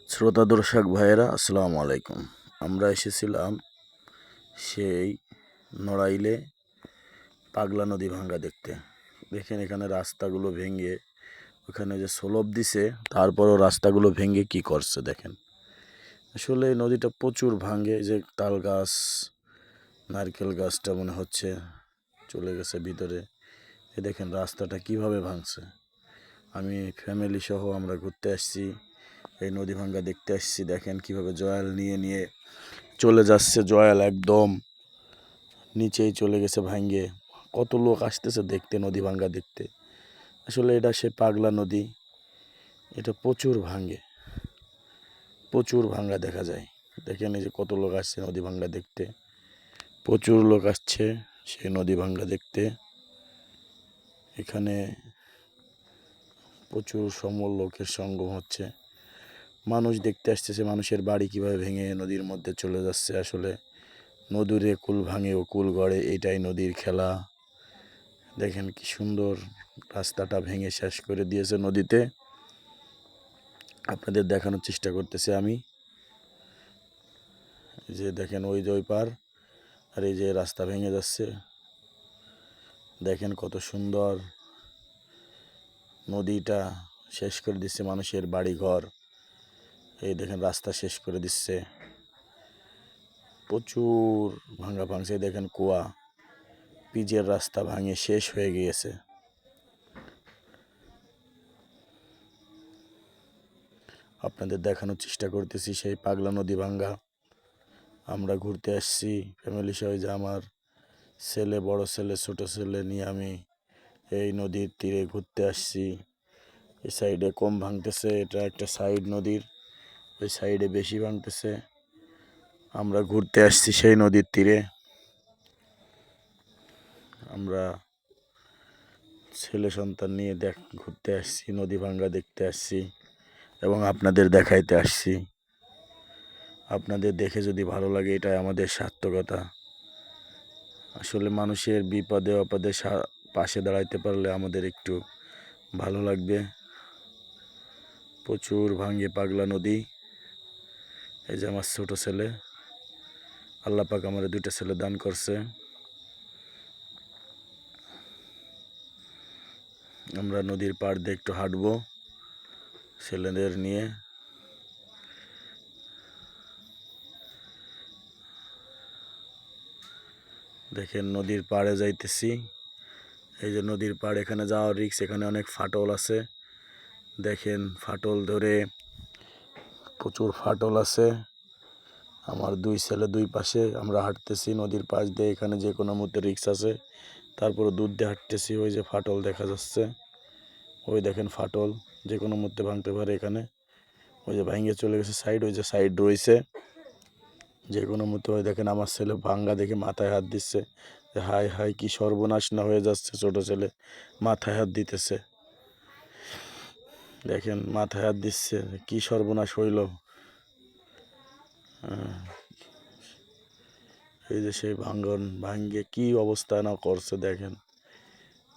শ্রোতা দর্শক ভাইয়েরা আসসালামু আলাইকুম। আমরা এসেছিলাম সেই নড়াইলে পাগলা নদী ভাঙ্গা দেখতে। দেখেন এখানে রাস্তাগুলো ভেঙে ওখানে যে সোলপ দিছে, তারপরও রাস্তাগুলো ভেঙে কি করছে দেখেন। আসলে এই নদীটা প্রচুর ভাঙে। যে তাল গাছ, নারকেল গাছটা মনে হচ্ছে চলে গেছে ভিতরে। এ দেখেন রাস্তাটা কিভাবে ভাঙছে। আমি ফ্যামিলি সহ আমরা ঘুরতে আসছি, এই নদী ভাঙ্গা দেখতে আসছি। দেখেন কিভাবে জয়াল নিয়ে নিয়ে চলে যাচ্ছে। জয়াল একদম নিচেই চলে গেছে ভাঙ্গে। কত লোক আসতেছে দেখতে নদী ভাঙ্গা দেখতে। আসলে এটা সে পাগলা নদী, এটা প্রচুর ভাঙ্গে, প্রচুর ভাঙ্গা দেখা যায়। দেখেন এই যে কত লোক আসছে নদী ভাঙ্গা দেখতে, প্রচুর লোক আসছে সেই নদী ভাঙ্গা দেখতে। এখানে প্রচুর সমর লোকের সঙ্গম হচ্ছে, মানুষ দেখতে আসতেছে মানুষের বাড়ি কিভাবে ভেঙে নদীর মধ্যে চলে যাচ্ছে। আসলে নদীরে কুল ভাঙে ও কুল গড়ে, এটাই নদীর খেলা। দেখেন কি সুন্দর রাস্তাটা ভেঙে শেষ করে দিয়েছে নদীতে। আপনাদের দেখানোর চেষ্টা করতেছি আমি। যে দেখেন ওই যে ওই পার, আর এই যে রাস্তা ভেঙে যাচ্ছে। দেখেন কত সুন্দর নদীটা শেষ করে দিচ্ছে মানুষের বাড়ি ঘর। এই দেখেন রাস্তা শেষ করে দিচ্ছে, প্রচুর ভাঙা ভাঙছে। দেখেন কুয়া, পিচের রাস্তা ভাঙে শেষ হয়ে গিয়েছে। আপনাদের দেখানোর চেষ্টা করতেছি সেই পাগলা নদী ভাঙ্গা। আমরা ঘুরতে আসছি ফ্যামিলি সহ, যে আমার ছেলে, বড় ছেলে, ছোট ছেলে নিয়ে আমি এই নদীর তীরে ঘুরতে আসছি। এই সাইডে কম ভাঙতেছে, এটা একটা সাইড নদীর, ওই সাইডে বেশি ভাঙতেছে। আমরা ঘুরতে আসছি সেই নদীর তীরে। আমরা ছেলে সন্তান নিয়ে ঘুরতে আসছি, নদী ভাঙ্গা দেখতে আসছি এবং আপনাদের দেখাইতে আসছি। আপনাদের দেখে যদি ভালো লাগে, এটাই আমাদের সার্থকতা। আসলে মানুষের বিপদে আপদে পাশে দাঁড়াইতে পারলে আমাদের একটু ভালো লাগবে। প্রচুর ভাঙ্গে পাগলা নদী। এই যে আমার ছোট ছেলে, আল্লাহ পাক আমার দুইটা ছেলে দান করছে। আমরা নদীর পাড় দিয়ে একটু হাঁটবো ছেলেদের নিয়ে। দেখেন নদীর পাড়ে যাইতেছি। এই যে নদীর পাড়, এখানে যাওয়ার রিস্ক, এখানে অনেক ফাটল আছে। দেখেন ফাটল ধরে, প্রচুর ফাটল আছে। আমার দুই ছেলে দুই পাশে, আমরা হাঁটতেছি নদীর পাশ দিয়ে। এখানে যে কোনো মুহূর্তে রিস্ক আছে, তারপরে দুধ দিয়ে হাঁটতেছি। ওই যে ফাটল দেখা যাচ্ছে, ওই দেখেন ফাটল যে কোনো মুহূর্তে ভাঙতে পারে এখানে। ওই যে ভাঙে চলে গেছে সাইড, ওই যে সাইড রয়েছে, যে কোনো মুহূর্তে। ওই দেখেন আমার ছেলে ভাঙ্গা দেখে মাথায় হাত দিচ্ছে, হায় হায় কি সর্বনাশ না হয়ে যাচ্ছে। ছোট ছেলে মাথায় হাত দিতেছে, দেখেন মাথায় হাত দিচ্ছে, কি সর্বনাশ হইল। এই যে সেই ভাঙ্গে কি অবস্থা না করছে দেখেন,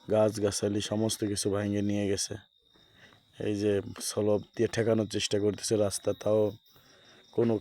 গাছ গাছালি সমস্ত কিছু ভাঙ্গে নিয়ে গেছে। এই যে সলপ দিয়ে ঠেকানোর চেষ্টা করতেছে রাস্তা, তাও কোনো